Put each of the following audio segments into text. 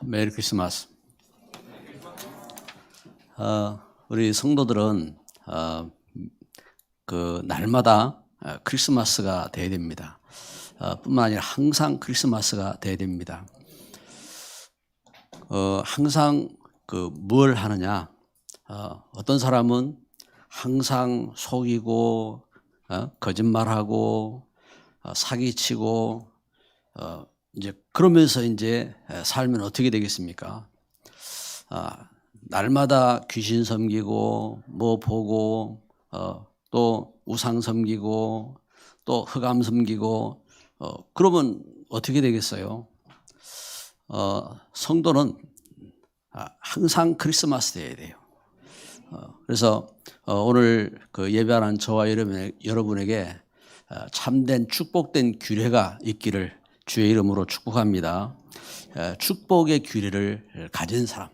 메리 크리스마스. 우리 성도들은 그 날마다 크리스마스가 돼야 됩니다. 뿐만 아니라 항상 크리스마스가 돼야 됩니다. 항상 뭘 하느냐? 어떤 사람은 항상 속이고 거짓말하고 사기치고 이제 그러면서 이제 살면 어떻게 되겠습니까? 날마다 귀신 섬기고 뭐 보고 또 우상 섬기고 또 흑암 섬기고 그러면 어떻게 되겠어요? 성도는 항상 크리스마스 돼야 돼요. 그래서 오늘 예배하는 저와 여러분에게 참된 축복된 규례가 있기를 주의 이름으로 축복합니다. 축복의 규례를 가진 사람.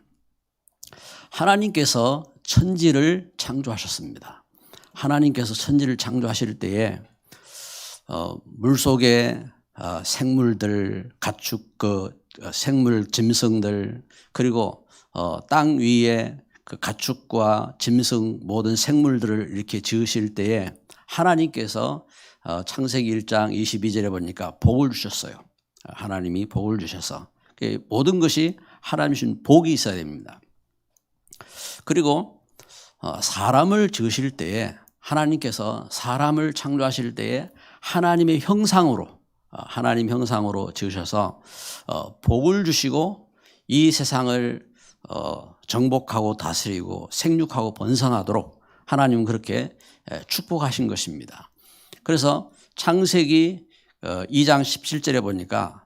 하나님께서 천지를 창조하셨습니다. 하나님께서 천지를 창조하실 때에 물속에 생물들, 가축, 생물 짐승들, 그리고 땅 위에 가축과 짐승 모든 생물들을 이렇게 지으실 때에 하나님께서 창세기 1장 22절에 보니까 복을 주셨어요. 하나님이 복을 주셔서 모든 것이 하나님 주신 복이 있어야 됩니다. 그리고 사람을 지으실 때에 하나님께서 사람을 창조하실 때에 하나님의 형상으로 하나님 형상으로 지으셔서 복을 주시고 이 세상을 정복하고 다스리고 생육하고 번성하도록 하나님은 그렇게 축복하신 것입니다. 그래서 창세기 2장 17절에 보니까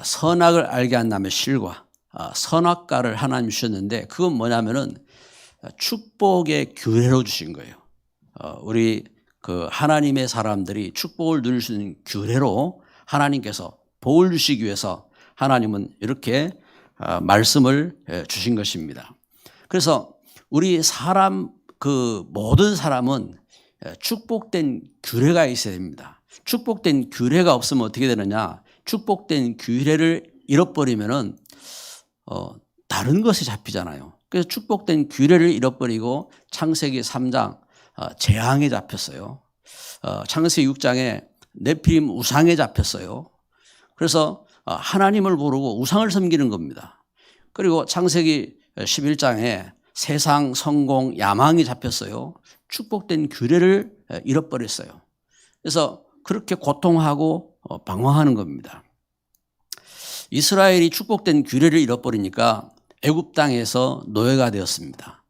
선악을 알게 한 다음에 실과 선악과를 하나님 주셨는데 그건 뭐냐면은 축복의 규례로 주신 거예요. 우리 하나님의 사람들이 축복을 누릴 수 있는 규례로 하나님께서 복을 주시기 위해서 하나님은 이렇게 말씀을 주신 것입니다. 그래서 우리 사람 모든 사람은 축복된 규례가 있어야 됩니다. 축복된 규례가 없으면 어떻게 되느냐? 축복된 규례를 잃어버리면은 다른 것에 잡히잖아요. 그래서 축복된 규례를 잃어버리고 창세기 3장 재앙에 잡혔어요. 창세기 6장에 네피림 우상에 잡혔어요. 그래서 하나님을 모르고 우상을 섬기는 겁니다. 그리고 창세기 11장에 세상, 성공, 야망이 잡혔어요. 축복된 규례를 잃어버렸어요. 그래서 그렇게 고통하고 방황하는 겁니다. 이스라엘이 축복된 규례를 잃어버리니까 애굽 땅에서 노예가 되었습니다.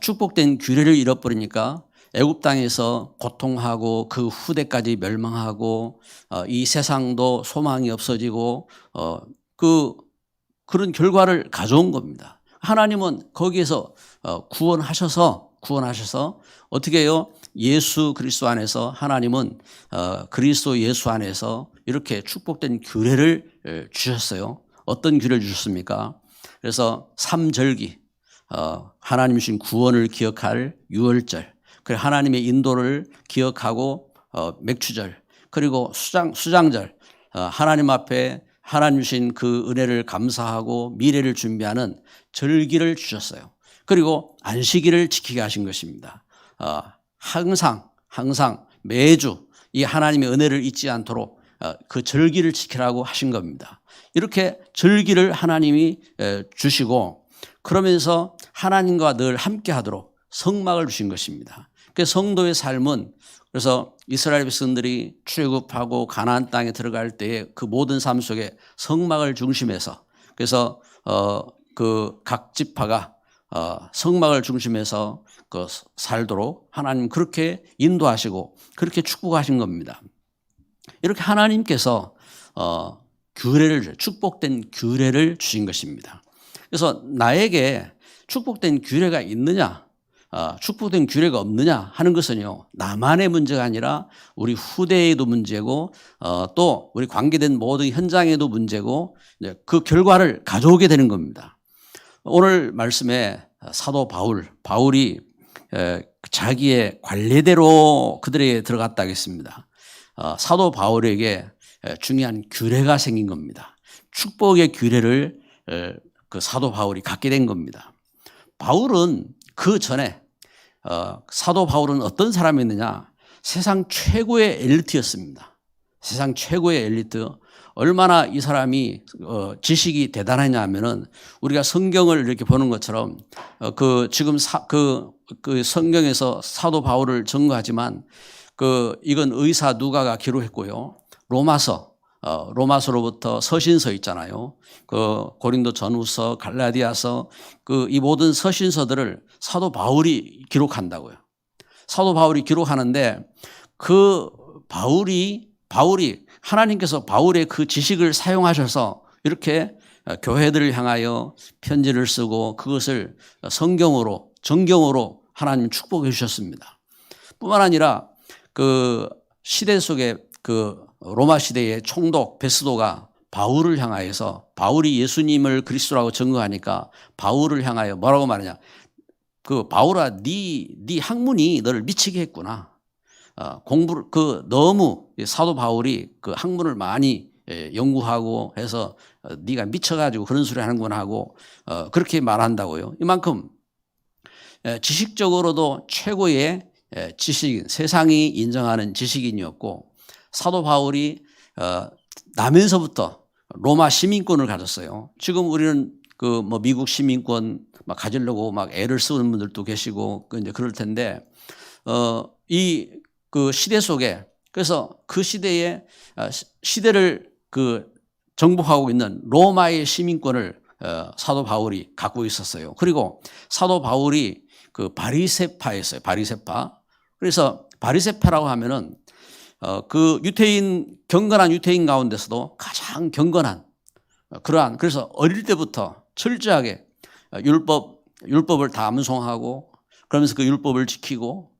축복된 규례를 잃어버리니까 애굽 땅에서 고통하고 그 후대까지 멸망하고 이 세상도 소망이 없어지고 그런 결과를 가져온 겁니다. 하나님은 거기에서 구원하셔서 어떻게 해요? 예수 그리스도 안에서 하나님은 그리스도 예수 안에서 이렇게 축복된 규례를 주셨어요. 어떤 규례를 주셨습니까? 그래서 삼절기, 하나님 주신 구원을 기억할 유월절, 그리고 하나님의 인도를 기억하고 맥추절, 그리고 수장절, 하나님 앞에 하나님 주신 그 은혜를 감사하고 미래를 준비하는 절기를 주셨어요. 그리고 안식일을 지키게 하신 것입니다. 항상 매주 이 하나님의 은혜를 잊지 않도록 그 절기를 지키라고 하신 겁니다. 이렇게 절기를 하나님이 주시고 그러면서 하나님과 늘 함께 하도록 성막을 주신 것입니다. 그 성도의 삶은 그래서 이스라엘 백성들이 출애굽하고 가나안 땅에 들어갈 때에 그 모든 삶 속에 성막을 중심해서 그래서 각 지파가 성막을 중심해서 살도록 하나님 그렇게 인도하시고 그렇게 축복하신 겁니다. 이렇게 하나님께서 축복된 규례를 주신 것입니다. 그래서 나에게 축복된 규례가 있느냐, 축복된 규례가 없느냐 하는 것은요, 나만의 문제가 아니라 우리 후대에도 문제고 또 우리 관계된 모든 현장에도 문제고 그 결과를 가져오게 되는 겁니다. 오늘 말씀에 사도 바울이 자기의 관례대로 그들에게 들어갔다 하겠습니다. 사도 바울에게 중요한 규례가 생긴 겁니다. 축복의 규례를 그 사도 바울이 갖게 된 겁니다. 바울은 그 전에 사도 바울은 어떤 사람이었느냐? 세상 최고의 엘리트였습니다. 세상 최고의 엘리트. 얼마나 이 사람이 지식이 대단하냐 하면은 우리가 성경을 이렇게 보는 것처럼 지금 그 성경에서 사도 바울을 증거하지만 이건 의사 누가가 기록했고요. 로마서로부터 서신서 있잖아요. 고린도 전후서, 갈라디아서 이 모든 서신서들을 사도 바울이 기록한다고요. 사도 바울이 기록하는데 바울이 하나님께서 바울의 그 지식을 사용하셔서 이렇게 교회들을 향하여 편지를 쓰고 그것을 정경으로 하나님 축복해 주셨습니다. 뿐만 아니라 그 시대 속에 로마 시대의 총독 베스도가 바울을 향하여서 바울이 예수님을 그리스도라고 증거하니까 바울을 향하여 뭐라고 말하냐? 바울아, 네 학문이 너를 미치게 했구나. 공부를 너무 사도 바울이 그 학문을 많이 연구하고 해서 네가 미쳐가지고 그런 소리 하는구나 하고 그렇게 말한다고요. 이만큼 지식적으로도 최고의 지식인, 세상이 인정하는 지식인이었고 사도 바울이 나면서부터 로마 시민권을 가졌어요. 지금 우리는 미국 시민권 막 가지려고 막 애를 쓰는 분들도 계시고 이제 그럴 텐데 그 시대 속에 그래서 그 시대를 정복하고 있는 로마의 시민권을 사도 바울이 갖고 있었어요. 그리고 사도 바울이 바리새파였어요. 바리새파. 그래서 바리새파라고 하면은 경건한 유태인 가운데서도 가장 경건한 그래서 어릴 때부터 철저하게 율법을 다 암송하고 그러면서 그 율법을 지키고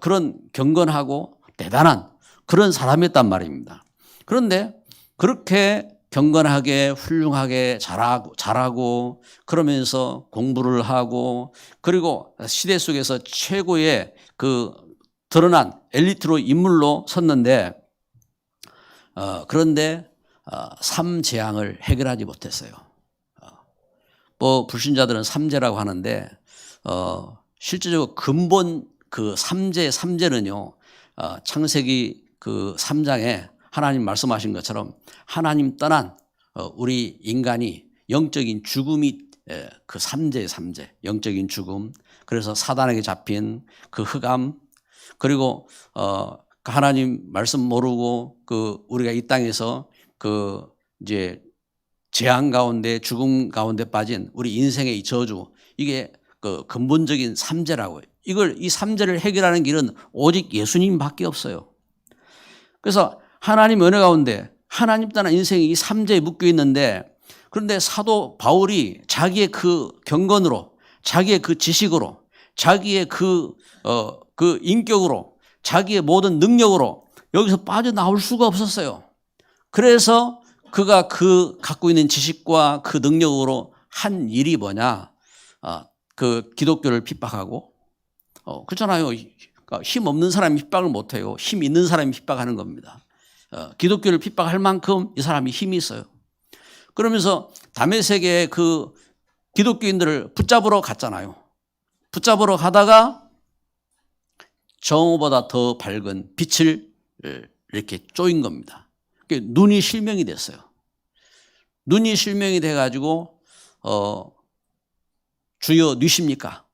그런 경건하고 대단한 그런 사람이었단 말입니다. 그런데 그렇게 경건하게 훌륭하게 잘하고 그러면서 공부를 하고 그리고 시대 속에서 최고의 드러난 엘리트로 인물로 섰는데 그런데 삼재앙을 해결하지 못했어요. 불신자들은 삼재라고 하는데 실제적으로 근본 삼재는요 창세기 3장에 하나님 말씀하신 것처럼 하나님 떠난 우리 인간이 영적인 죽음이 삼재 영적인 죽음. 그래서 사단에게 잡힌 그 흑암 그리고 하나님 말씀 모르고 우리가 이 땅에서 이제 재앙 가운데 죽음 가운데 빠진 우리 인생의 이 저주 이게 근본적인 삼재라고요. 이 삼재를 해결하는 길은 오직 예수님밖에 없어요. 그래서 하나님 은혜 가운데 하나님 떠난 인생이 이 삼재에 묶여 있는데 그런데 사도 바울이 자기의 그 경건으로 자기의 그 지식으로 자기의 그 인격으로 자기의 모든 능력으로 여기서 빠져나올 수가 없었어요. 그래서 그가 갖고 있는 지식과 그 능력으로 한 일이 뭐냐? 기독교를 핍박하고 그렇잖아요. 힘 없는 사람이 핍박을 못해요. 힘 있는 사람이 핍박하는 겁니다. 기독교를 핍박할 만큼 이 사람이 힘이 있어요. 그러면서 다메섹에 기독교인들을 붙잡으러 갔잖아요. 붙잡으러 가다가 정오보다 더 밝은 빛을 이렇게 쪼인 겁니다. 눈이 실명이 됐어요. 눈이 실명이 돼가지고 주여 누십니까?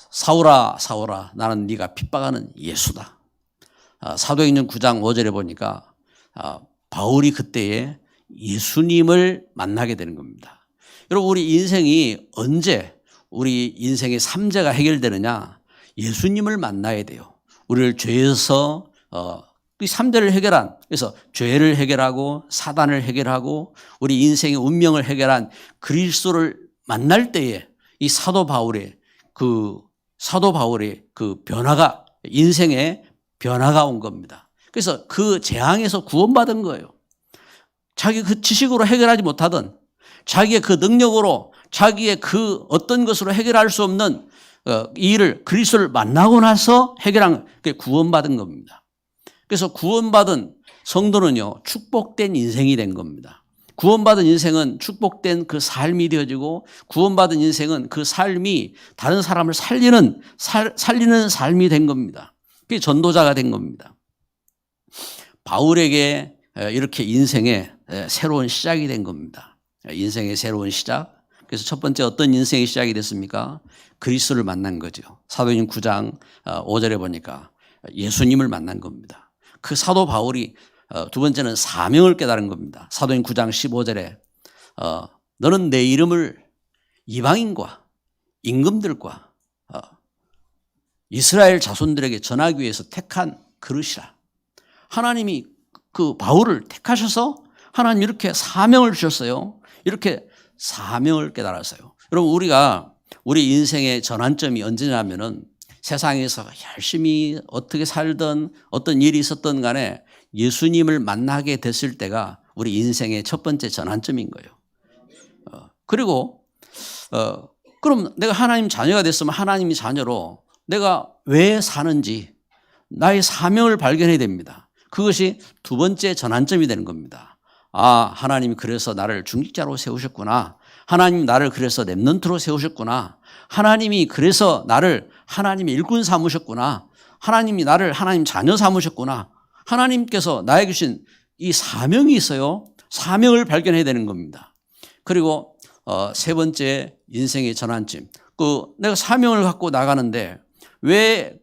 사울아 사울아 나는 네가 핍박하는 예수다. 사도행전 9장 5절에 보니까 바울이 그때에 예수님을 만나게 되는 겁니다. 여러분 우리 인생이 언제 우리 인생의 삼재가 해결되느냐? 예수님을 만나야 돼요. 우리를 죄에서 이 삼재를 해결한 그래서 죄를 해결하고 사단을 해결하고 우리 인생의 운명을 해결한 그리스도를 만날 때에 이 사도 바울의 변화가 인생의 변화가 온 겁니다. 그래서 그 재앙에서 구원받은 거예요. 자기 그 지식으로 해결하지 못하던 자기의 그 능력으로 자기의 그 어떤 것으로 해결할 수 없는 이 일을 그리스도를 만나고 나서 해결한 게 구원받은 겁니다. 그래서 구원받은 성도는요 축복된 인생이 된 겁니다. 구원받은 인생은 축복된 그 삶이 되어지고 구원받은 인생은 그 삶이 다른 사람을 살리는 삶이 된 겁니다. 그게 전도자가 된 겁니다. 바울에게 이렇게 인생의 새로운 시작이 된 겁니다. 인생의 새로운 시작. 그래서 첫 번째 어떤 인생의 시작이 됐습니까? 그리스도를 만난 거죠. 사도행전 9장 5절에 보니까 예수님을 만난 겁니다. 그 사도 바울이 두 번째는 사명을 깨달은 겁니다. 사도행전 9장 15절에 너는 내 이름을 이방인과 임금들과 이스라엘 자손들에게 전하기 위해서 택한 그릇이라. 하나님이 그 바울을 택하셔서 하나님 이렇게 사명을 주셨어요. 이렇게 사명을 깨달았어요. 여러분 우리가 우리 인생의 전환점이 언제냐면은 세상에서 열심히 어떻게 살든 어떤 일이 있었든 간에 예수님을 만나게 됐을 때가 우리 인생의 첫 번째 전환점인 거예요. 그리고 그럼 내가 하나님 자녀가 됐으면 하나님의 자녀로 내가 왜 사는지 나의 사명을 발견해야 됩니다. 그것이 두 번째 전환점이 되는 겁니다. 아, 하나님이 그래서 나를 중직자로 세우셨구나. 하나님이 나를 그래서 렘넌트로 세우셨구나. 하나님이 그래서 나를 하나님의 일꾼 삼으셨구나. 하나님이 나를 하나님 자녀 삼으셨구나. 하나님께서 나에게 주신 이 사명이 있어요. 사명을 발견해야 되는 겁니다. 그리고 세 번째 인생의 전환점. 내가 사명을 갖고 나가는데 왜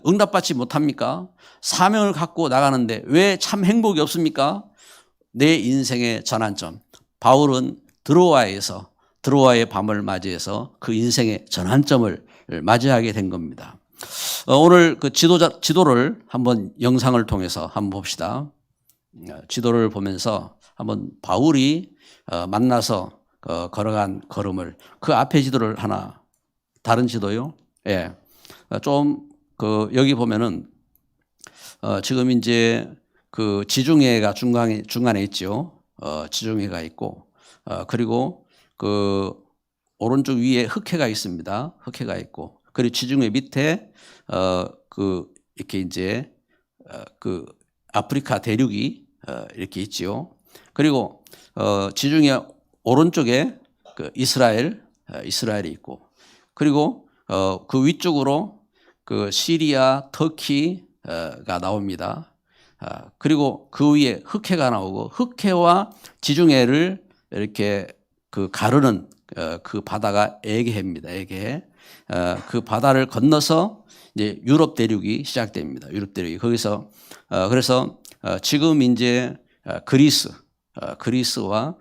응답받지 못합니까? 사명을 갖고 나가는데 왜 참 행복이 없습니까? 내 인생의 전환점. 바울은 드로아의 밤을 맞이해서 그 인생의 전환점을 맞이하게 된 겁니다. 오늘 그 지도를 한번 영상을 통해서 한번 봅시다. 지도를 보면서 한번 바울이 만나서 걸어간 걸음을 그 앞에 지도를 하나 다른 지도요. 예. 좀 여기 보면은 지금 이제 그 지중해가 중간에 있죠. 지중해가 있고 그리고 그 오른쪽 위에 흑해가 있습니다. 흑해가 있고 그리고 지중해 밑에 이렇게 이제 그 아프리카 대륙이 이렇게 있지요. 그리고 지중해 오른쪽에 그 이스라엘이 있고 그리고 그 위쪽으로 그 시리아, 터키가 나옵니다. 그리고 그 위에 흑해가 나오고 흑해와 지중해를 이렇게 가르는 그 바다가 에게해입니다. 에게해. 그 바다를 건너서 이제 유럽 대륙이 시작됩니다. 유럽 대륙이 거기서 그래서 지금 이제 그리스와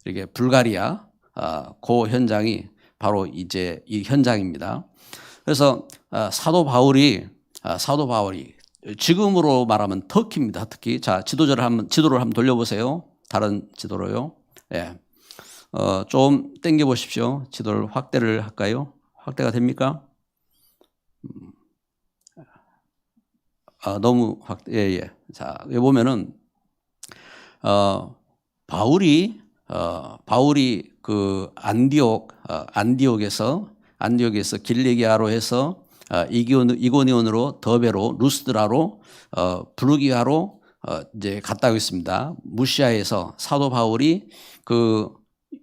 이렇게 불가리아 그 현장이 바로 이제 이 현장입니다. 그래서 사도 바울이 지금으로 말하면 터키입니다. 터키. 자, 지도를 한번 돌려보세요. 다른 지도로요. 예. 좀 당겨 보십시오. 지도를 확대를 할까요? 확대가 됩니까? 너무 예. 자, 여기 보면은 바울이 그 안디옥에서 길리기아로 해서 이고니온으로 더베로 루스드라로 부르기아로 이제 갔다 오겠습니다. 무시아에서 사도 바울이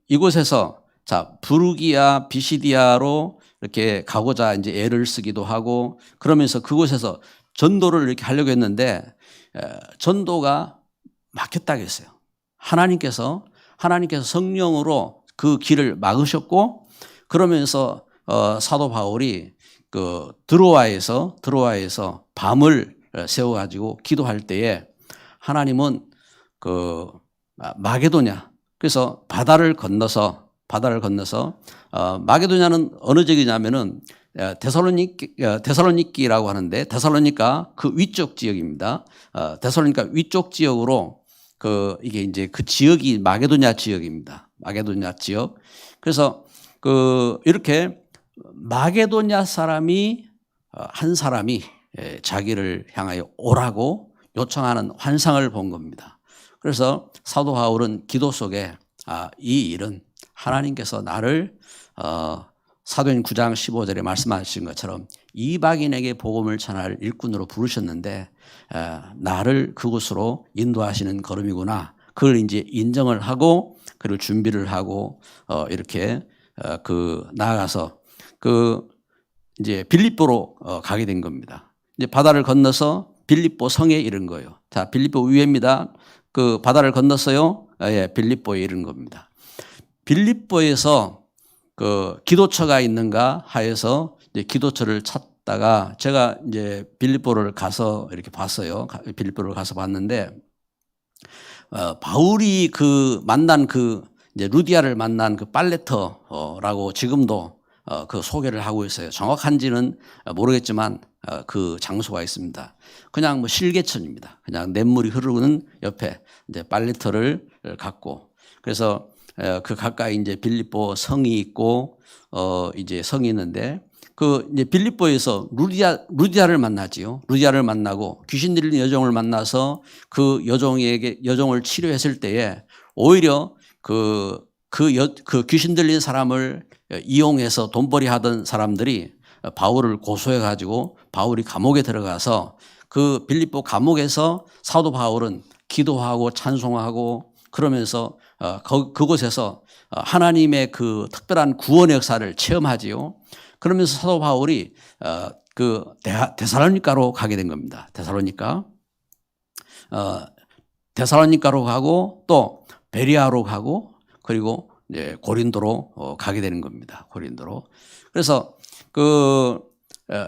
이곳에서 부르기아 비시디아로 이렇게 가고자 이제 애를 쓰기도 하고 그러면서 그곳에서 전도를 이렇게 하려고 했는데 전도가 막혔다고 했어요. 하나님께서 성령으로 그 길을 막으셨고 그러면서 사도 바울이 드로아에서 밤을 세워가지고 기도할 때에 하나님은 마게도냐 그래서 바다를 건너서 마게도냐는 어느 지역이냐면은 데살로니키라고 하는데 데살로니가 그 위쪽 지역입니다. 데살로니가 위쪽 지역으로 이게 이제 그 지역이 마게도냐 지역입니다. 마게도냐 지역. 그래서 이렇게 마게도냐 사람이 한 사람이 자기를 향하여 오라고 요청하는 환상을 본 겁니다. 그래서 사도 바울은 기도 속에 이 일은 하나님께서 나를 사도행전 9장 15절에 말씀하신 것처럼 이방인에게 복음을 전할 일꾼으로 부르셨는데 나를 그곳으로 인도하시는 걸음이구나. 그걸 이제 인정을 하고 그리고 준비를 하고 이렇게 나아가서 이제 빌립보로 가게 된 겁니다. 이제 바다를 건너서 빌립보 성에 이른 거예요. 자, 빌립보 위에입니다. 그 바다를 건넜어요. 예, 빌립보에 이른 겁니다. 빌립보에서 그 기도처가 있는가 하여서 이제 기도처를 찾다가 제가 이제 빌립보를 가서 이렇게 봤어요. 빌립보를 가서 봤는데 바울이 만난 이제 루디아를 만난 그 빨레터라고 지금도 그 소개를 하고 있어요. 정확한지는 모르겠지만 그 장소가 있습니다. 그냥 뭐 실개천입니다. 그냥 냇물이 흐르는 옆에 이제 빨레터를 갖고 그래서 그 가까이 이제 빌립보 성이 있고 이제 성이 있는데 이제 빌립보에서 루디아를 만나지요. 루디아를 만나고 귀신 들린 여종을 만나서 그 여종을 치료했을 때에 오히려 그 귀신 들린 사람을 이용해서 돈벌이 하던 사람들이 바울을 고소해 가지고 바울이 감옥에 들어가서 그 빌립보 감옥에서 사도 바울은 기도하고 찬송하고 그러면서 그곳에서 하나님의 그 특별한 구원의 역사를 체험하지요. 그러면서 사도 바울이 데살로니가로 가게 된 겁니다. 데살로니가로 가고 또 베리아로 가고 그리고 이제 고린도로 가게 되는 겁니다. 고린도로. 그래서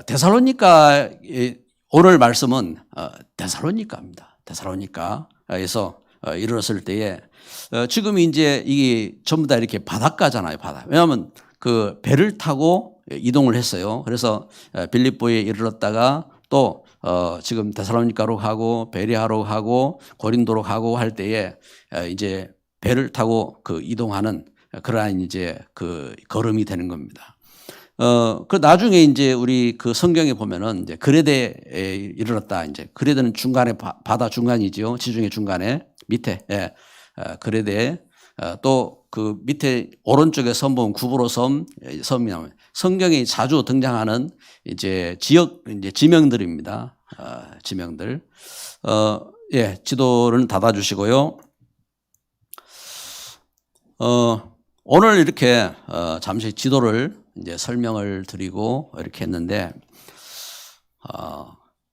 데살로니가 오늘 말씀은 데살로니가입니다. 데살로니가에서 이르렀을 때에 지금 이제 이게 전부 다 이렇게 바닷가잖아요. 바다. 왜냐하면 그 배를 타고 이동을 했어요. 그래서 빌립보에 이르렀다가 또 지금 데살로니가로 가고 베리아로 가고 고린도로 가고 할 때에 이제 배를 타고 이동하는 그러한 이제 걸음이 되는 겁니다. 나중에 이제 우리 성경에 보면은 이제 그레데에 이르렀다. 이제 그레데는 중간에 바다 중간이죠. 지중해 중간에 밑에 그레데 또 그 밑에 오른쪽에 섬 보면 구브로 섬이 나와요. 성경에 자주 등장하는 이제 지명들입니다. 지명들. 지도를 닫아주시고요. 오늘 이렇게 잠시 지도를 이제 설명을 드리고 이렇게 했는데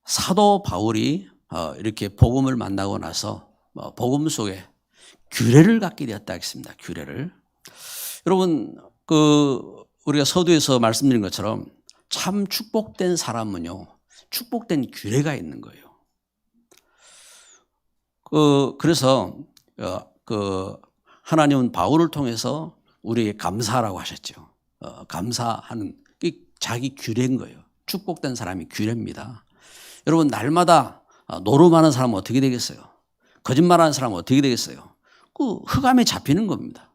사도 바울이 이렇게 복음을 만나고 나서 복음 속에 규례를 갖게 되었다 했습니다. 규례를. 여러분 우리가 서두에서 말씀드린 것처럼 참 축복된 사람은요 축복된 규례가 있는 거예요. 그래서 하나님은 바울을 통해서 우리에게 감사하라고 하셨죠. 감사하는 게 자기 규례인 거예요. 축복된 사람이 규례입니다. 여러분 날마다 노름하는 사람은 어떻게 되겠어요? 거짓말하는 사람은 어떻게 되겠어요? 흑암에 잡히는 겁니다.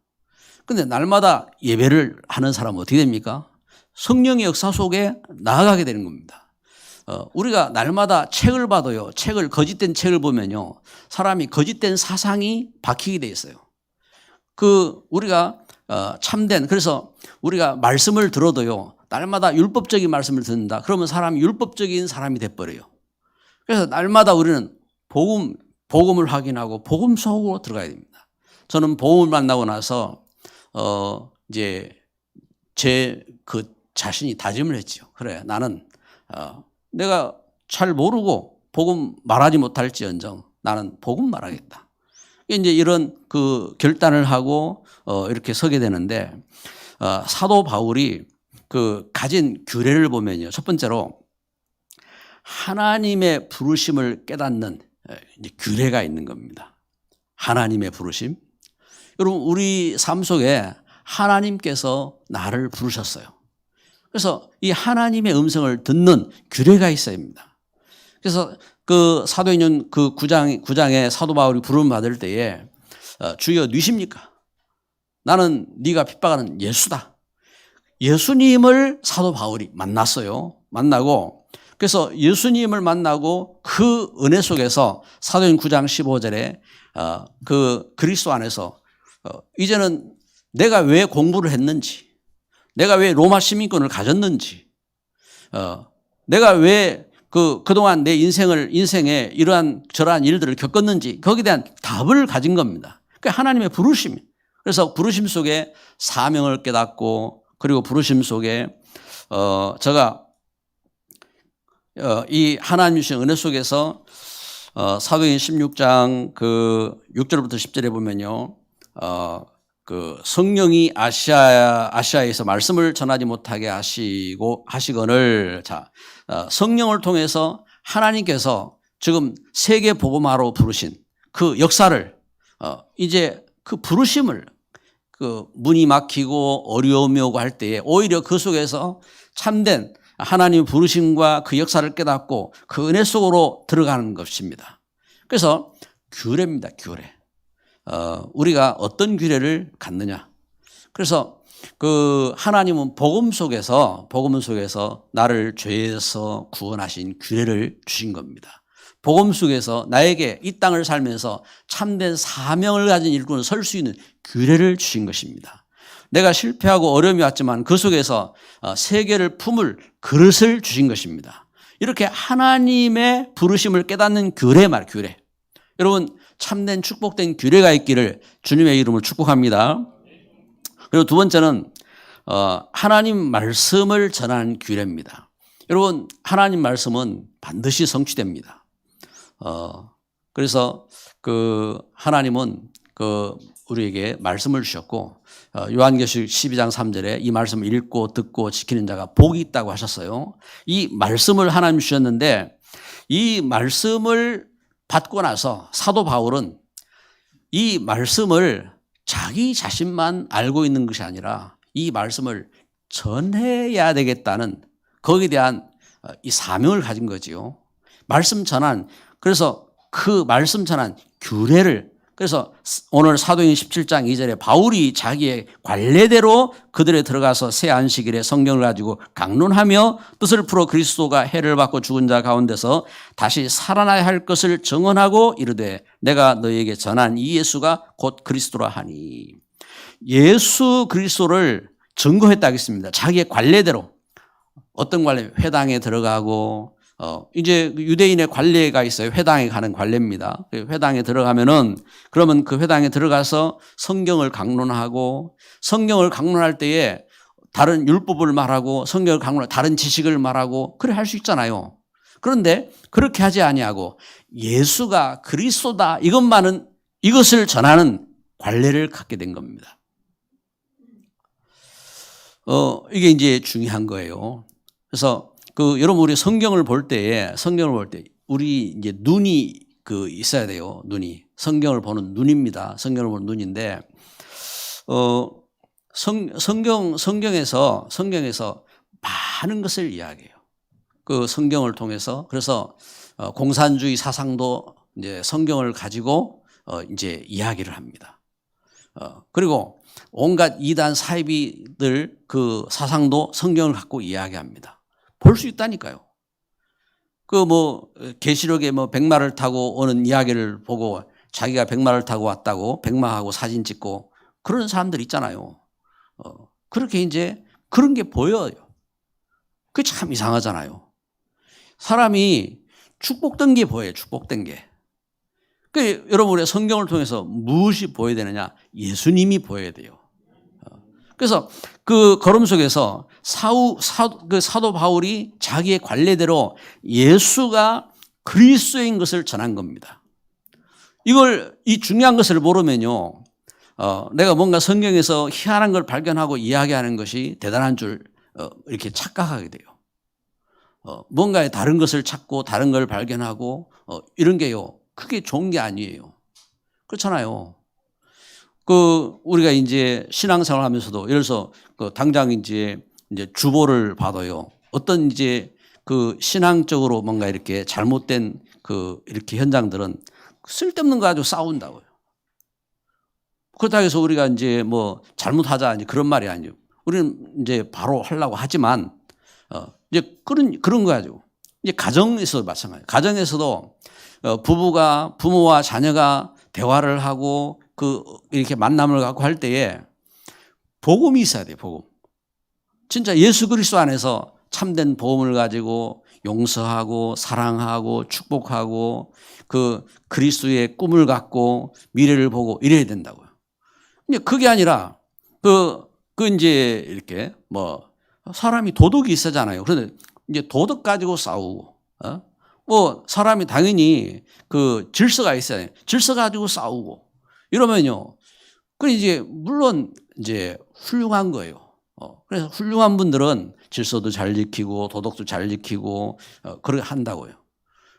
그런데 날마다 예배를 하는 사람은 어떻게 됩니까? 성령의 역사 속에 나아가게 되는 겁니다. 우리가 날마다 책을 봐도요. 거짓된 책을 보면요. 사람이 거짓된 사상이 박히게 돼 있어요. 우리가 그래서 우리가 말씀을 들어도요. 날마다 율법적인 말씀을 듣는다. 그러면 사람이 율법적인 사람이 돼버려요. 그래서 날마다 우리는 복음을 확인하고 복음 속으로 들어가야 됩니다. 저는 복음을 만나고 나서 이제 제 자신이 다짐을 했죠. 그래, 나는 내가 잘 모르고 복음 말하지 못할지언정 나는 복음 말하겠다. 이제 이런 결단을 하고 이렇게 서게 되는데 사도 바울이 가진 규례를 보면요. 첫 번째로 하나님의 부르심을 깨닫는 이제 규례가 있는 겁니다. 하나님의 부르심. 여러분 우리 삶 속에 하나님께서 나를 부르셨어요. 그래서 이 하나님의 음성을 듣는 규례가 있어야 합니다. 그래서 사도행전 9장에 사도 바울이 부름 받을 때에 주여 누구십니까? 나는 네가 핍박하는 예수다. 예수님을 사도 바울이 만났어요. 만나고 그래서 예수님을 만나고 그 은혜 속에서 사도행전 9장 15절에 그리스도 안에서 이제는 내가 왜 공부를 했는지, 내가 왜 로마 시민권을 가졌는지, 내가 왜 그동안 내 인생에 이러한 저러한 일들을 겪었는지 거기에 대한 답을 가진 겁니다. 그러니까 하나님의 부르심. 그래서 부르심 속에 사명을 깨닫고 그리고 부르심 속에 제가 이 하나님 주신 은혜 속에서 사도행전 16장 그 6절부터 10절에 보면요. 그 성령이 아시아에서 말씀을 전하지 못하게 하시거늘 성령을 통해서 하나님께서 지금 세계 복음화로 부르신 그 역사를 이제 그 부르심을 그 문이 막히고 어려움이 오고 할 때에 오히려 그 속에서 참된 하나님의 부르심과 그 역사를 깨닫고 그 은혜 속으로 들어가는 것입니다. 그래서 규례입니다. 규례. 우리가 어떤 규례를 갖느냐. 그래서 그 하나님은 복음 속에서 나를 죄에서 구원하신 규례를 주신 겁니다. 복음 속에서 나에게 이 땅을 살면서 참된 사명을 가진 일꾼으로 설 수 있는 규례를 주신 것입니다. 내가 실패하고 어려움이 왔지만 그 속에서 세계를 품을 그릇을 주신 것입니다. 이렇게 하나님의 부르심을 깨닫는 규례. 여러분 참된 축복된 규례가 있기를 주님의 이름으로 축복합니다. 그리고 두 번째는 하나님 말씀을 전하는 규례입니다. 여러분 하나님 말씀은 반드시 성취됩니다. 그래서 그 하나님은 그 우리에게 말씀을 주셨고 요한계시록 12장 3절에 이 말씀을 읽고 듣고 지키는 자가 복이 있다고 하셨어요. 이 말씀을 하나님 주셨는데 이 말씀을 받고 나서 사도 바울은 이 말씀을 자기 자신만 알고 있는 것이 아니라 이 말씀을 전해야 되겠다는 거기에 대한 이 사명을 가진 거지요. 말씀 전한, 그래서 그 말씀 전한 규례를, 그래서 오늘 사도행전 17장 2절에 바울이 자기의 관례대로 그들에 들어가서 새 안식일에 성경을 가지고 강론하며 뜻을 풀어 그리스도가 해를 받고 죽은 자 가운데서 다시 살아나야 할 것을 증언하고 이르되 내가 너희에게 전한 이 예수가 곧 그리스도라 하니. 예수 그리스도를 증거했다 하겠습니다. 자기의 관례대로. 어떤 관례? 회당에 들어가고 이제 유대인의 관례가 있어요. 회당에 가는 관례입니다. 회당에 들어가면은 그러면 그 회당에 들어가서 성경을 강론하고 성경을 강론할 때에 다른 율법을 말하고 성경을 강론하고 다른 지식을 말하고 그래 할 수 있잖아요. 그런데 그렇게 하지 아니하고 예수가 그리스도다 이것을 전하는 관례를 갖게 된 겁니다. 이게 이제 중요한 거예요. 그래서 여러분 우리 성경을 볼 때 우리 이제 눈이 있어야 돼요. 눈이. 성경을 보는 눈입니다. 성경을 보는 눈인데, 성경에서 많은 것을 이야기해요. 그 성경을 통해서. 그래서 공산주의 사상도 이제 성경을 가지고 이제 이야기를 합니다. 그리고 온갖 이단 사이비들 그 사상도 성경을 갖고 이야기합니다. 볼 수 있다니까요. 계시록에 백마를 타고 오는 이야기를 보고 자기가 백마를 타고 왔다고 백마하고 사진 찍고 그런 사람들 있잖아요. 그렇게 이제 그런 게 보여요. 그게 참 이상하잖아요. 사람이 축복된 게 보여요. 축복된 게. 여러분 우리가 성경을 통해서 무엇이 보여야 되느냐? 예수님이 보여야 돼요. 그래서 그 걸음 속에서 사도 바울이 자기의 관례대로 예수가 그리스도인 것을 전한 겁니다. 이 중요한 것을 모르면요, 내가 뭔가 성경에서 희한한 걸 발견하고 이야기하는 것이 대단한 줄 이렇게 착각하게 돼요. 뭔가의 다른 것을 찾고 다른 걸 발견하고 이런 게요, 그게 좋은 게 아니에요. 그렇잖아요. 우리가 이제 신앙생활 하면서도 예를 들어서 당장 이제 주보를 받아요. 어떤 이제 신앙적으로 뭔가 이렇게 잘못된 이렇게 현장들은 쓸데없는 거 가지고 싸운다고요. 그렇다고 해서 우리가 이제 잘못하자 그런 말이 아니에요. 우리는 이제 바로 하려고 하지만 이제 그런 거 가지고 이제 가정에서도 마찬가지예요. 가정에서도 부모와 자녀가 대화를 하고 이렇게 만남을 갖고 할 때에 복음이 있어야 돼요. 복음. 진짜 예수 그리스도 안에서 참된 복음을 가지고 용서하고 사랑하고 축복하고 그 그리스도의 꿈을 갖고 미래를 보고 이래야 된다고요. 근데 그게 아니라 이제 이렇게 사람이 도덕이 있어잖아요. 그런데 이제 도덕 가지고 싸우고, 사람이 당연히 그 질서가 있어요. 질서 가지고 싸우고 이러면요. 그 이제 물론 이제 훌륭한 거예요. 그래서 훌륭한 분들은 질서도 잘 지키고 도덕도 잘 지키고 그렇게 한다고요.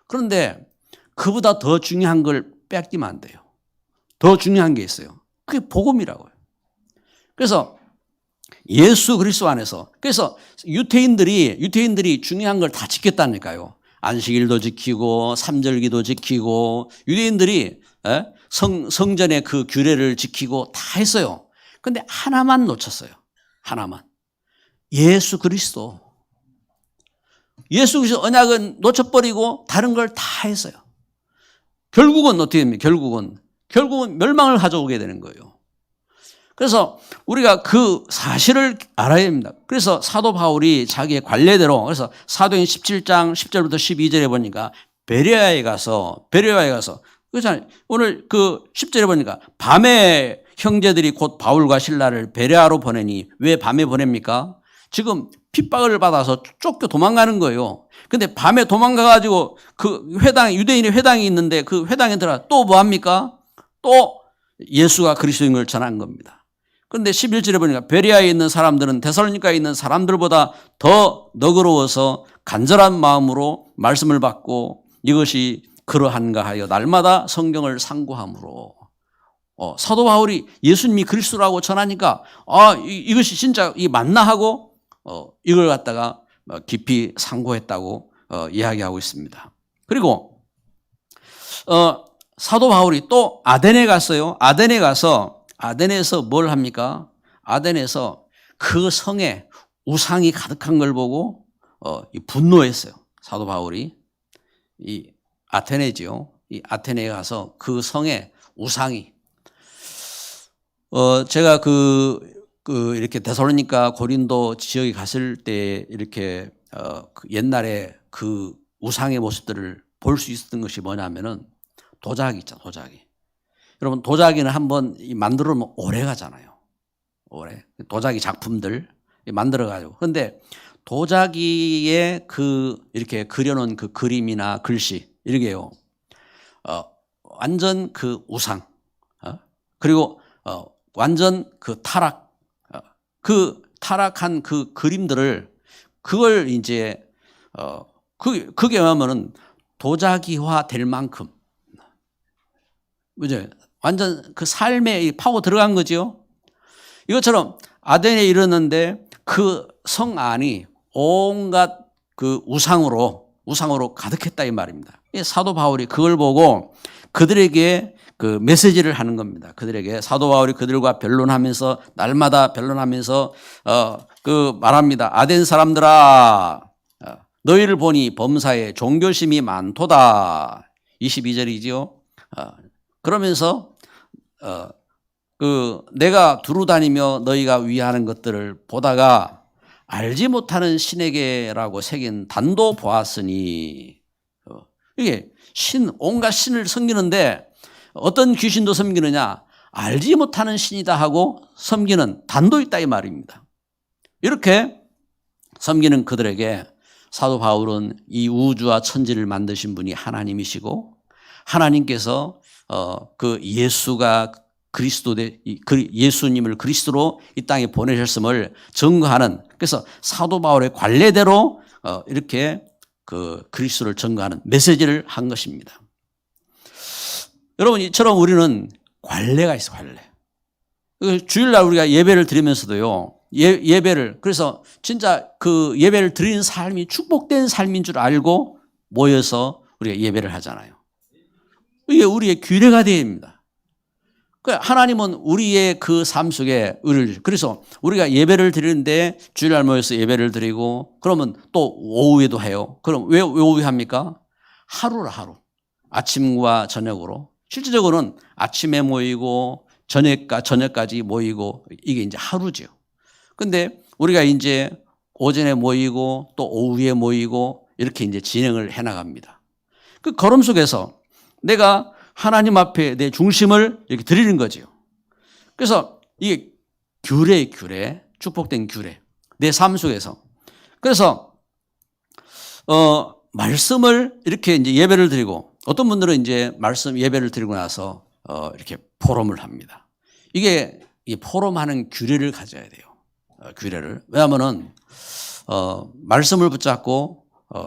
그런데 그보다 더 중요한 걸 뺏기면 안 돼요. 더 중요한 게 있어요. 그게 복음이라고요. 그래서 예수 그리스도 안에서 그래서 유태인들이 중요한 걸 다 지켰다니까요. 안식일도 지키고 삼절기도 지키고 유대인들이 성전의 그 규례를 지키고 다 했어요. 그런데 하나만 놓쳤어요. 하나만. 예수 그리스도 언약은 놓쳐버리고 다른 걸 다 했어요. 결국은 어떻게 됩니까? 결국은 멸망을 가져오게 되는 거예요. 그래서 우리가 그 사실을 알아야 됩니다. 그래서 사도 바울이 자기의 관례대로 그래서 사도행 17장 10절부터 12절에 보니까 베레아에 가서 그렇잖아요. 오늘 그 10절에 보니까 밤에 형제들이 곧 바울과 실라를 베레아로 보내니 왜 밤에 보냅니까? 지금 핍박을 받아서 쫓겨 도망가는 거예요. 근데 밤에 도망가가지고 그 유대인의 회당이 있는데 그 회당에 들어가 또 뭐 합니까? 또 예수가 그리스도인 걸 전한 겁니다. 그런데 11절에 보니까 베레아에 있는 사람들은 데살로니가에 있는 사람들보다 더 너그러워서 간절한 마음으로 말씀을 받고 이것이 그러한가 하여 날마다 성경을 상고함으로 사도 바울이 예수님이 그리스도라고 전하니까 이것이 진짜 맞나 하고 이걸 갖다가 깊이 상고했다고 이야기하고 있습니다. 그리고 사도 바울이 또 아덴에 갔어요. 아덴에서 뭘 합니까? 아덴에서 그 성에 우상이 가득한 걸 보고 분노했어요. 사도 바울이 이 아테네지요. 이 아테네에 가서 그 성에 우상이 제가 이렇게 데살로니가 고린도 지역에 갔을 때 이렇게 옛날에 그 우상의 모습들을 볼 수 있었던 것이 뭐냐면은 도자기 있잖아요. 도자기. 여러분 도자기는 한번 만들어 놓으면 오래 가잖아요. 오래. 도자기 작품들 만들어 가지고. 그런데 도자기에 이렇게 그려놓은 그 그림이나 글씨 이렇게요. 완전 그 우상. 그리고 완전 그 타락. 그 타락한 그 그림들을 그걸 이제 그게 뭐냐면은 도자기화 될 만큼 그죠? 완전 그 삶에 파고 들어간 거죠. 이것처럼 아덴에 이르는데 그 성 안이 온갖 그 우상으로 가득했다 이 말입니다. 사도 바울이 그걸 보고 그들에게 그 메시지를 하는 겁니다. 그들에게 사도 바울이 그들과 변론하면서 날마다 변론하면서 말합니다. 아덴 사람들아 너희를 보니 범사에 종교심이 많도다. 22절이지요. 그러면서 내가 두루 다니며 너희가 위하는 것들을 보다가 알지 못하는 신에게라고 새긴 단도 보았으니 이게 온갖 신을 섬기는데 어떤 귀신도 섬기느냐? 알지 못하는 신이다 하고 섬기는 단도 있다 이 말입니다. 이렇게 섬기는 그들에게 사도 바울은 이 우주와 천지를 만드신 분이 하나님이시고 하나님께서 그 예수가 예수님을 그리스도로 이 땅에 보내셨음을 증거하는 그래서 사도 바울의 관례대로 이렇게 그 그리스도를 증거하는 메시지를 한 것입니다. 여러분 이처럼 우리는 관례가 있어 관례. 주일날 우리가 예배를 드리면서도요. 예배를 그래서 진짜 그 예배를 드리는 삶이 축복된 삶인 줄 알고 모여서 우리가 예배를 하잖아요. 이게 우리의 규례가 되어야 합니다. 하나님은 우리의 그 삶 속에 그래서 우리가 예배를 드리는데 주일날 모여서 예배를 드리고 그러면 또 오후에도 해요. 그럼 왜 오후에 합니까? 하루라 하루. 아침과 저녁으로. 실질적으로는 아침에 모이고 저녁까지 모이고 이게 이제 하루죠. 근데 우리가 이제 오전에 모이고 또 오후에 모이고 이렇게 이제 진행을 해 나갑니다. 그 걸음 속에서 내가 하나님 앞에 내 중심을 이렇게 드리는 거죠. 그래서 이게 규례, 축복된 규례. 내 삶 속에서. 그래서, 말씀을 이렇게 이제 예배를 드리고 어떤 분들은 이제 말씀 예배를 드리고 나서, 이렇게 포럼을 합니다. 이게 이 포럼하는 규례를 가져야 돼요. 규례를. 왜냐하면은, 말씀을 붙잡고,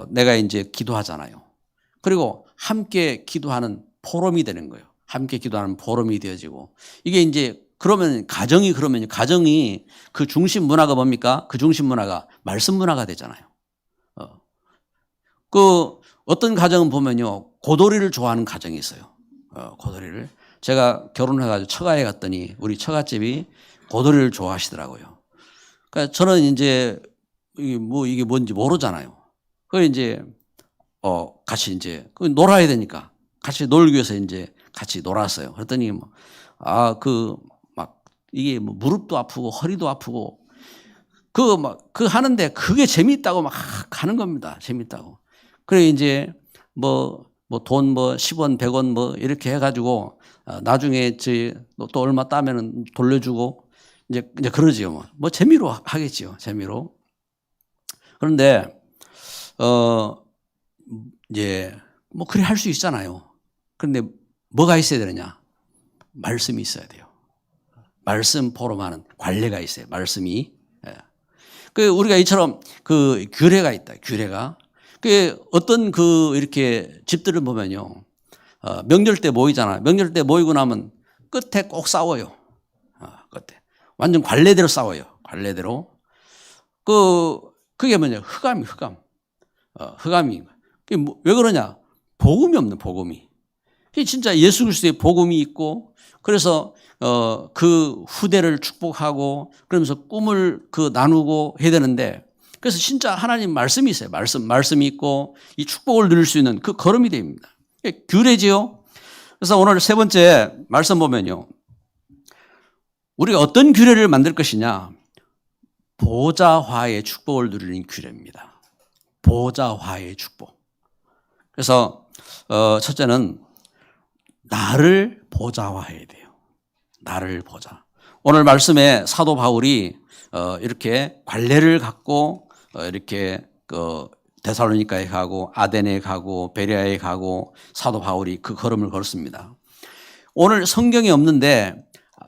내가 이제 기도하잖아요. 그리고 함께 기도하는 포럼이 되는 거예요. 함께 기도하는 포럼이 되어지고 이게 이제 그러면 가정이 그 중심 문화가 뭡니까? 그 중심 문화가 말씀 문화가 되잖아요. 그 어떤 가정은 보면요 고돌이를 좋아하는 가정이 있어요. 고돌이를 제가 결혼해가지고 처가에 갔더니 우리 처갓집이 고돌이를 좋아하시더라고요. 그러니까 저는 이제 이게 뭔지 모르잖아요. 그 이제 같이 이제 놀아야 되니까 같이 놀기 위해서 이제 같이 놀았어요. 그랬더니 이게 무릎도 아프고 허리도 아프고 하는데 그게 재미있다고 막 하는 겁니다. 재미있다고. 그래 이제 돈 10원, 100원 이렇게 해가지고 나중에 또 얼마 따면은 돌려주고 이제 그러지요. 재미로 하겠지요. 재미로. 그런데 이제 그래 할 수 있잖아요. 그런데 뭐가 있어야 되느냐? 말씀이 있어야 돼요. 말씀 포럼하는 관례가 있어요. 말씀이. 우리가 이처럼 그 규례가 있다. 규례가. 어떤 이렇게 집들을 보면요. 명절 때 모이잖아요. 명절 때 모이고 나면 끝에 꼭 싸워요. 끝에. 완전 관례대로 싸워요. 관례대로. 그게 뭐냐? 흑암이. 흑암이. 왜 그러냐? 복음이 없는 복음이. 진짜 예수 그리스도의 복음이 있고 그래서 그 후대를 축복하고 그러면서 꿈을 나누고 해야 되는데 그래서 진짜 하나님 말씀이 있어요. 말씀이 있고 이 축복을 누릴 수 있는 그 걸음이 됩니다. 규례지요. 그래서 오늘 세 번째 말씀 보면요. 우리가 어떤 규례를 만들 것이냐? 보좌화의 축복을 누리는 규례입니다. 보좌화의 축복. 그래서 첫째는 나를 보좌화해야 돼요. 나를 보좌. 오늘 말씀에 사도 바울이 이렇게 관례를 갖고 이렇게 데살로니가에 가고 아덴에 가고 베레아에 가고 사도 바울이 그 걸음을 걸었습니다. 오늘 성경에 없는데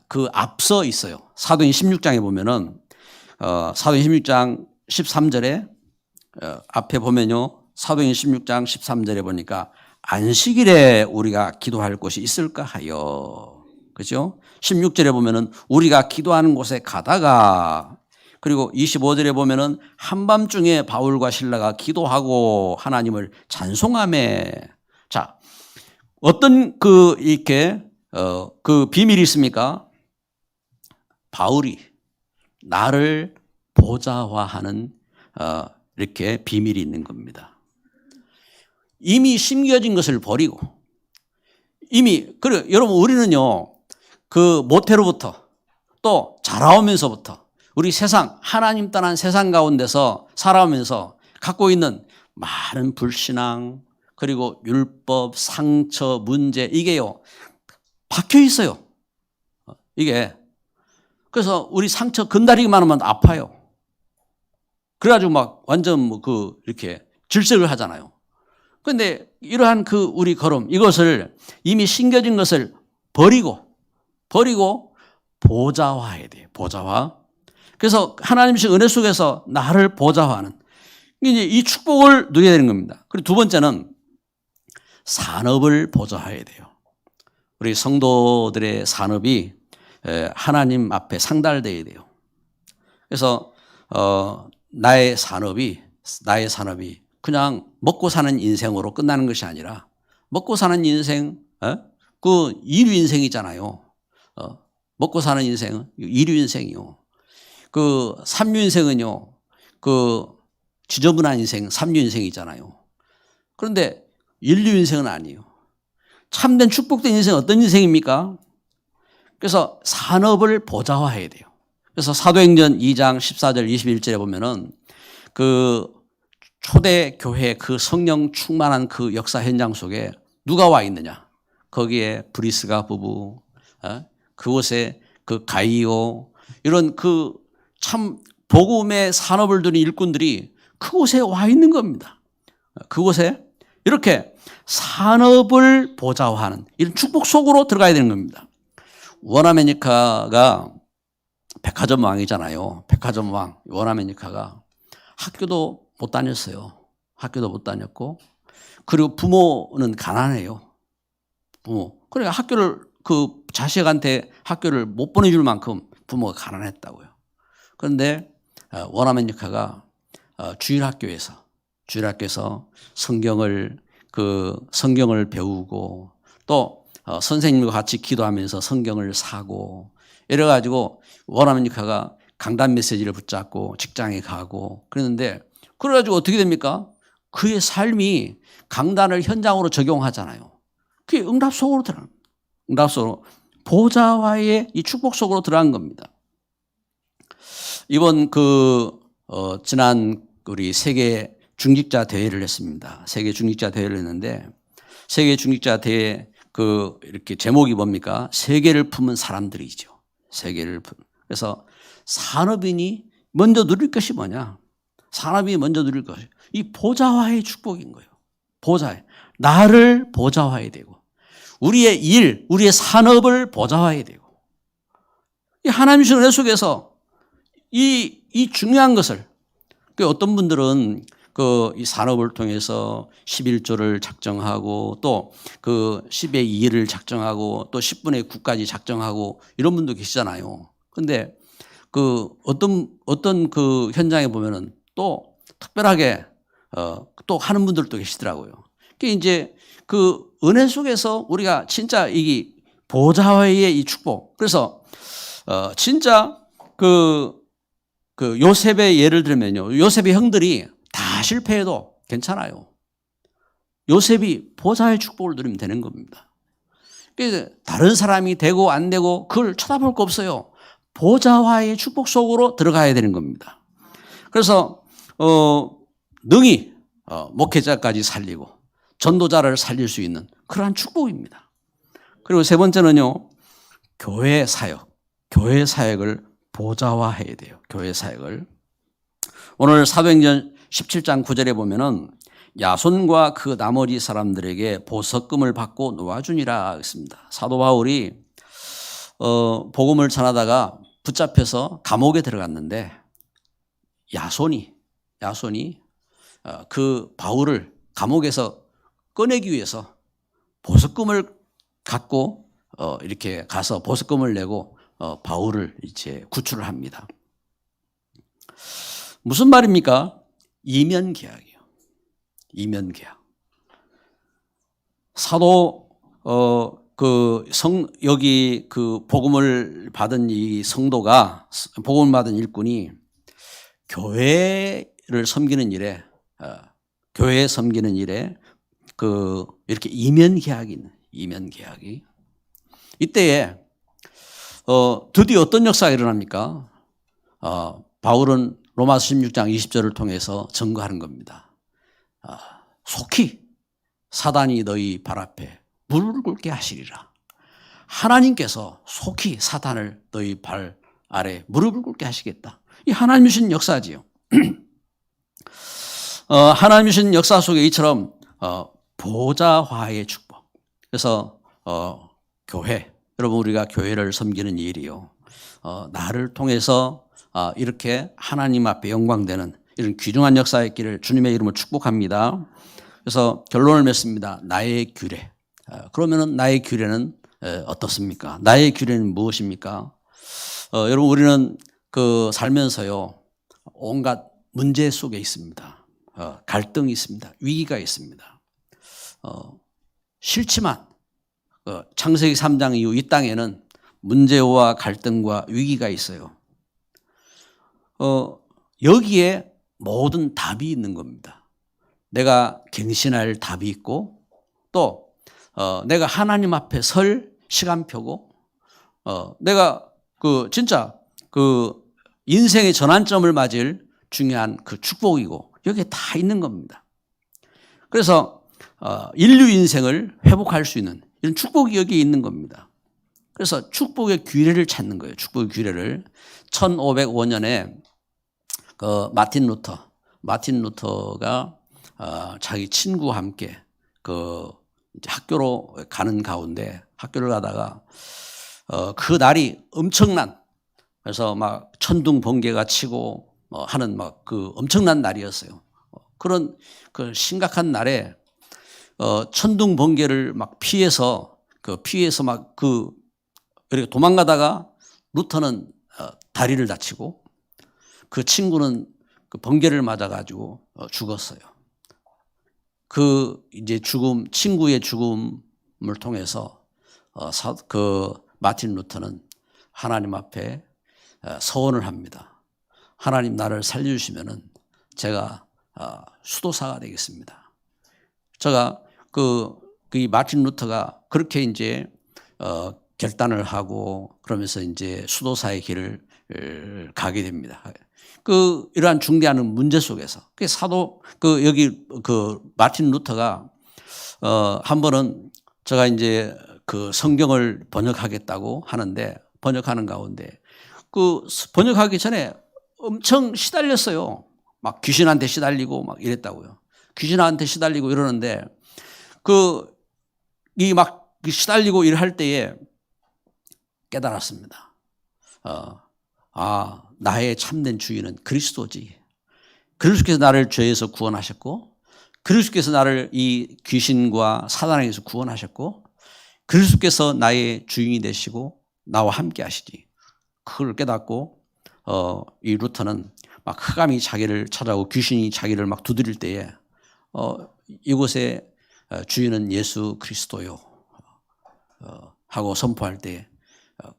그 앞서 있어요. 사도행 16장에 보면은 사도행 16장 13절에 앞에 보면요. 사도행 16장 13절에 보니까 안식일에 우리가 기도할 곳이 있을까 하여. 그죠? 16절에 보면은 우리가 기도하는 곳에 가다가 그리고 25절에 보면은 한밤중에 바울과 실라가 기도하고 하나님을 찬송하며. 자, 어떤 이렇게 그 비밀이 있습니까? 바울이 나를 보좌화하는 이렇게 비밀이 있는 겁니다. 이미 심겨진 것을 버리고 여러분 우리는요 그 모태로부터 또 자라오면서부터 우리 세상 하나님 떠난 세상 가운데서 살아오면서 갖고 있는 많은 불신앙 그리고 율법 상처 문제 이게요 박혀 있어요. 이게 그래서 우리 상처 건드리기만 하면 아파요. 그래가지고 막 완전 이렇게 질색을 하잖아요. 그런데 이러한 우리 걸음 이것을 이미 심겨진 것을 버리고 보좌화해야 돼요. 보좌화. 그래서 하나님의 은혜 속에서 나를 보좌화하는 이제 이 축복을 누려야 되는 겁니다. 그리고 두 번째는 산업을 보좌해야 돼요. 우리 성도들의 산업이 하나님 앞에 상달되어야 돼요. 그래서 나의 산업이 그냥 먹고 사는 인생으로 끝나는 것이 아니라 먹고 사는 인생, 그 이류 인생이잖아요. 먹고 사는 인생은 이류 인생이요. 그 삼류 인생은요. 그 지저분한 인생, 삼류 인생이잖아요. 그런데 일류 인생은 아니에요. 참된 축복된 인생은 어떤 인생입니까? 그래서 산업을 보좌화해야 돼요. 그래서 사도행전 2장 14절 21절에 보면은 그 초대 교회 그 성령 충만한 그 역사 현장 속에 누가 와 있느냐? 거기에 브리스가 부부, 그곳에 그 가이오, 이런 그 참 복음의 산업을 두는 일꾼들이 그곳에 와 있는 겁니다. 그곳에 이렇게 산업을 보좌화하는 이런 축복 속으로 들어가야 되는 겁니다. 워나메니카가 백화점 왕이잖아요. 백화점 왕 워나메니카가 학교도 못 다녔어요. 학교도 못 다녔고, 그리고 부모는 가난해요. 부모. 그러니까 학교를 그 자식한테 학교를 못 보내줄 만큼 부모가 가난했다고요. 그런데 워나메니카가 주일학교에서 성경을 배우고 또 선생님과 같이 기도하면서 성경을 사고 이래가지고 워나메니카가 강단 메시지를 붙잡고 직장에 가고 그랬는데, 그래가지고 어떻게 됩니까? 그의 삶이 강단을 현장으로 적용하잖아요. 그게 응답 속으로 들어가는 겁니다. 응답 속으로 보좌와의 이 축복 속으로 들어간 겁니다. 이번 지난 우리 세계 중직자 대회를 했습니다. 세계 중직자 대회를 했는데, 세계 중직자 대회 이렇게 제목이 뭡니까? 세계를 품은 사람들이죠. 세계를 그래서 산업인이 먼저 누릴 것이 뭐냐? 산업이 먼저 누릴 것이 이 보좌와의 축복인 거예요. 보좌에 나를 보좌화해야 되고, 우리의 일, 우리의 산업을 보좌화해야 되고, 이 하나님 주신 은혜 속에서 이 중요한 것을, 어떤 분들은 이 산업을 통해서 11조를 작정하고 또 10의 2를 작정하고 또 10분의 9까지 작정하고 이런 분도 계시잖아요. 그런데 어떤 현장에 보면은 또 특별하게 또 하는 분들도 계시더라고요. 그게 이제 은혜 속에서 우리가 진짜 이 보좌의 이 축복. 그래서 진짜 요셉의 예를 들면요. 요셉의 형들이 다 실패해도 괜찮아요. 요셉이 보좌의 축복을 누리면 되는 겁니다. 그래서 다른 사람이 되고 안 되고 그걸 쳐다볼 거 없어요. 보좌와의 축복 속으로 들어가야 되는 겁니다. 그래서 능히 목회자까지 살리고 전도자를 살릴 수 있는 그러한 축복입니다. 그리고 세 번째는요. 교회 사역을 보좌화해야 돼요. 교회 사역을. 오늘 사도행전 17장 9절에 보면은 야손과 그 나머지 사람들에게 보석금을 받고 놓아주니라 했습니다. 사도 바울이 복음을 전하다가 붙잡혀서 감옥에 들어갔는데 야손이 그 바울을 감옥에서 꺼내기 위해서 보석금을 갖고 이렇게 가서 보석금을 내고 바울을 이제 구출을 합니다. 무슨 말입니까? 이면계약이에요. 이면계약. 사도 여기 복음을 받은 이 성도가, 복음을 받은 일꾼이 교회를 섬기는 일에 이렇게 이면계약이 있는, 이면계약이. 이때에 드디어 어떤 역사가 일어납니까? 바울은 로마서 16장 20절을 통해서 증거하는 겁니다. 속히 사단이 너희 발 앞에 무릎을 꿇게 하시리라. 하나님께서 속히 사단을 너희 발 아래 무릎을 꿇게 하시겠다. 이 하나님 주신 역사지요. 하나님 주신 역사 속에 이처럼 보좌화의 축복. 그래서 교회, 여러분 우리가 교회를 섬기는 일이요. 나를 통해서 이렇게 하나님 앞에 영광되는 이런 귀중한 역사의 길을 주님의 이름으로 축복합니다. 그래서 결론을 맺습니다. 나의 규례. 그러면은 나의 규례는 어떻습니까? 나의 규례는 무엇입니까? 여러분 우리는 살면서요 온갖 문제 속에 있습니다. 갈등이 있습니다. 위기가 있습니다. 싫지만 창세기 3장 이후 이 땅에는 문제와 갈등과 위기가 있어요. 여기에 모든 답이 있는 겁니다. 내가 갱신할 답이 있고 또 내가 하나님 앞에 설 시간표고 내가 진짜 인생의 전환점을 맞을 중요한 축복이고 여기에 다 있는 겁니다. 그래서 인류 인생을 회복할 수 있는 이런 축복이 여기에 있는 겁니다. 그래서 축복의 규례를 찾는 거예요. 축복의 규례를. 1505년에 그 마틴 루터가 자기 친구와 함께 그 이제 학교로 가는 가운데 학교를 가다가 그 날이 엄청난, 그래서 막 천둥 번개가 치고 하는 막 그 엄청난 날이었어요. 그런 그 심각한 날에 천둥 번개를 막 피해서 막 이렇게 도망가다가 루터는 다리를 다치고 그 친구는 그 번개를 맞아가지고 죽었어요. 그 이제 친구의 죽음을 통해서 그 마틴 루터는 하나님 앞에 서원을 합니다. 하나님 나를 살려주시면은 제가 수도사가 되겠습니다. 제가 이 마틴 루터가 그렇게 이제 결단을 하고 그러면서 이제 수도사의 길을 가게 됩니다. 이러한 중대한 문제 속에서 여기 마틴 루터가 한 번은 제가 이제 그 성경을 번역하겠다고 하는데 번역하는 가운데 번역하기 전에 엄청 시달렸어요. 막 귀신한테 시달리고 막 이랬다고요. 귀신한테 시달리고 이러는데 막 시달리고 일할 때에 깨달았습니다. 나의 참된 주인은 그리스도지. 그리스도께서 나를 죄에서 구원하셨고, 그리스도께서 나를 이 귀신과 사단에게서 구원하셨고, 그리스도께서 나의 주인이 되시고 나와 함께 하시지. 그걸 깨닫고 이 루터는 막 흑암이 자기를 찾아오고 귀신이 자기를 막 두드릴 때에 이곳의 주인은 예수 그리스도요 하고 선포할 때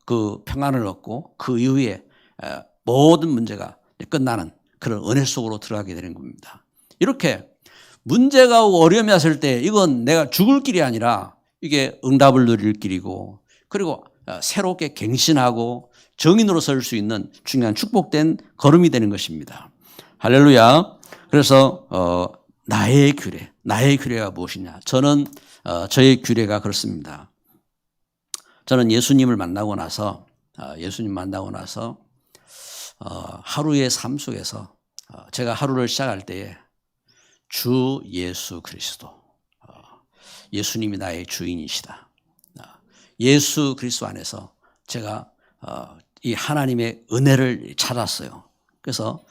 그 평안을 얻고 그 이후에 모든 문제가 끝나는 그런 은혜 속으로 들어가게 되는 겁니다. 이렇게 문제가 오고 어려움이 왔을 때 이건 내가 죽을 길이 아니라 이게 응답을 누릴 길이고, 그리고 새롭게 갱신하고 정인으로 설 수 있는 중요한 축복된 걸음이 되는 것입니다. 할렐루야. 그래서 나의 규례가 무엇이냐? 저는 저의 규례가 그렇습니다. 저는 예수님을 만나고 나서 하루의 삶 속에서 제가 하루를 시작할 때에 주 예수 그리스도, 예수님이 나의 주인이시다. 예수 그리스도 안에서 제가 이 하나님의 은혜를 찾았어요. 그래서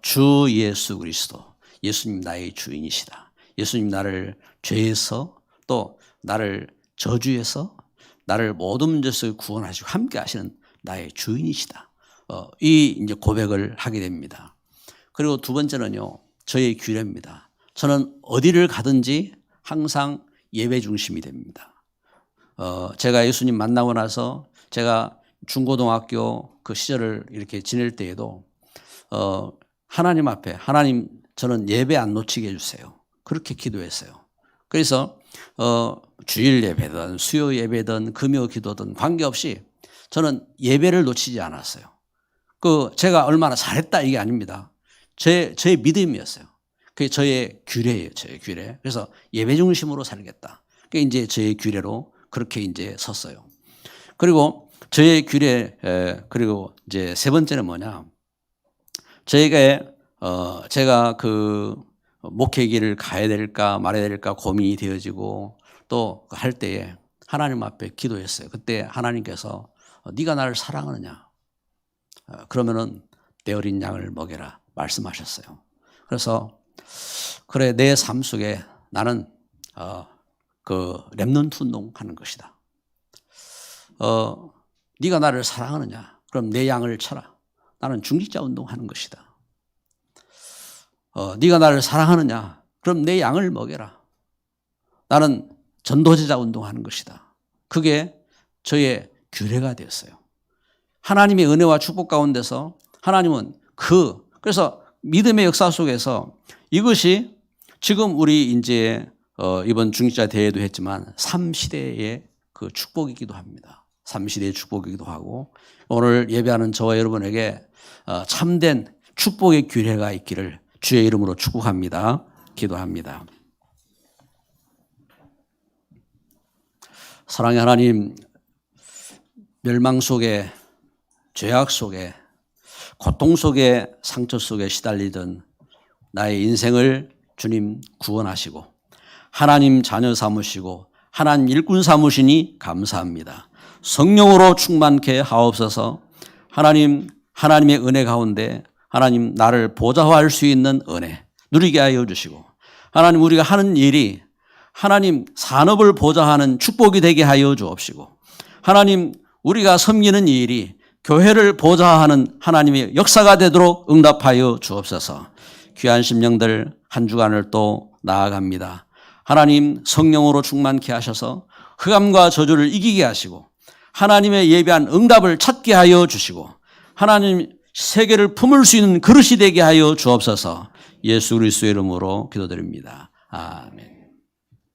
주 예수 그리스도, 예수님 나의 주인이시다. 예수님 나를 죄에서 또 나를 저주에서 나를 모든 문제에서 구원하시고 함께 하시는 나의 주인이시다. 이 이제 고백을 하게 됩니다. 그리고 두 번째는요, 저의 규례입니다. 저는 어디를 가든지 항상 예배 중심이 됩니다. 제가 예수님 만나고 나서 제가 중고등학교 그 시절을 이렇게 지낼 때에도 하나님 앞에 하나님 저는 예배 안 놓치게 해주세요. 그렇게 기도했어요. 그래서 주일 예배든 수요 예배든 금요 기도든 관계없이 저는 예배를 놓치지 않았어요. 제가 얼마나 잘했다 이게 아닙니다. 제 믿음이었어요. 그게 저의 규례예요. 저의 규례. 그래서 예배 중심으로 살겠다. 그게 이제 저의 규례로 그렇게 이제 섰어요. 그리고 저의 규례, 그리고 이제 세 번째는 뭐냐. 제가 목회 길을 가야 될까 말아야 될까 고민이 되어지고 또 할 때에 하나님 앞에 기도했어요. 그때 하나님께서 네가 나를 사랑하느냐? 그러면은 내 어린 양을 먹여라 말씀하셨어요. 그래서 그래 내 삶 속에 나는 렘넌트 운동하는 것이다. 네가 나를 사랑하느냐? 그럼 내 양을 쳐라. 나는 중직자 운동하는 것이다. 네가 나를 사랑하느냐? 그럼 내 양을 먹여라. 나는 전도제자 운동하는 것이다. 그게 저의 규례가 되었어요. 하나님의 은혜와 축복 가운데서 하나님은 그래서 믿음의 역사 속에서 이것이 지금 우리 이제 이번 중직자 대회도 했지만 3시대의 그 축복이기도 합니다. 3시대의 축복이기도 하고 오늘 예배하는 저와 여러분에게 참된 축복의 규례가 있기를 주의 이름으로 축복합니다. 기도합니다. 사랑의 하나님, 멸망 속에, 죄악 속에, 고통 속에, 상처 속에 시달리던 나의 인생을 주님 구원하시고 하나님 자녀 삼으시고 하나님 일꾼 삼으시니 감사합니다. 성령으로 충만케 하옵소서. 하나님, 하나님의 은혜 가운데 하나님 나를 보좌할 수 있는 은혜 누리게 하여 주시고 하나님 우리가 하는 일이 하나님 산업을 보좌하는 축복이 되게 하여 주옵시고 하나님 우리가 섬기는 일이 교회를 보좌하는 하나님의 역사가 되도록 응답하여 주옵소서. 귀한 심령들 한 주간을 또 나아갑니다. 하나님 성령으로 충만케 하셔서 흑암과 저주를 이기게 하시고 하나님의 예비한 응답을 찾게 하여 주시고 하나님 세계를 품을 수 있는 그릇이 되게 하여 주옵소서. 예수 그리스도의 이름으로 기도드립니다. 아멘.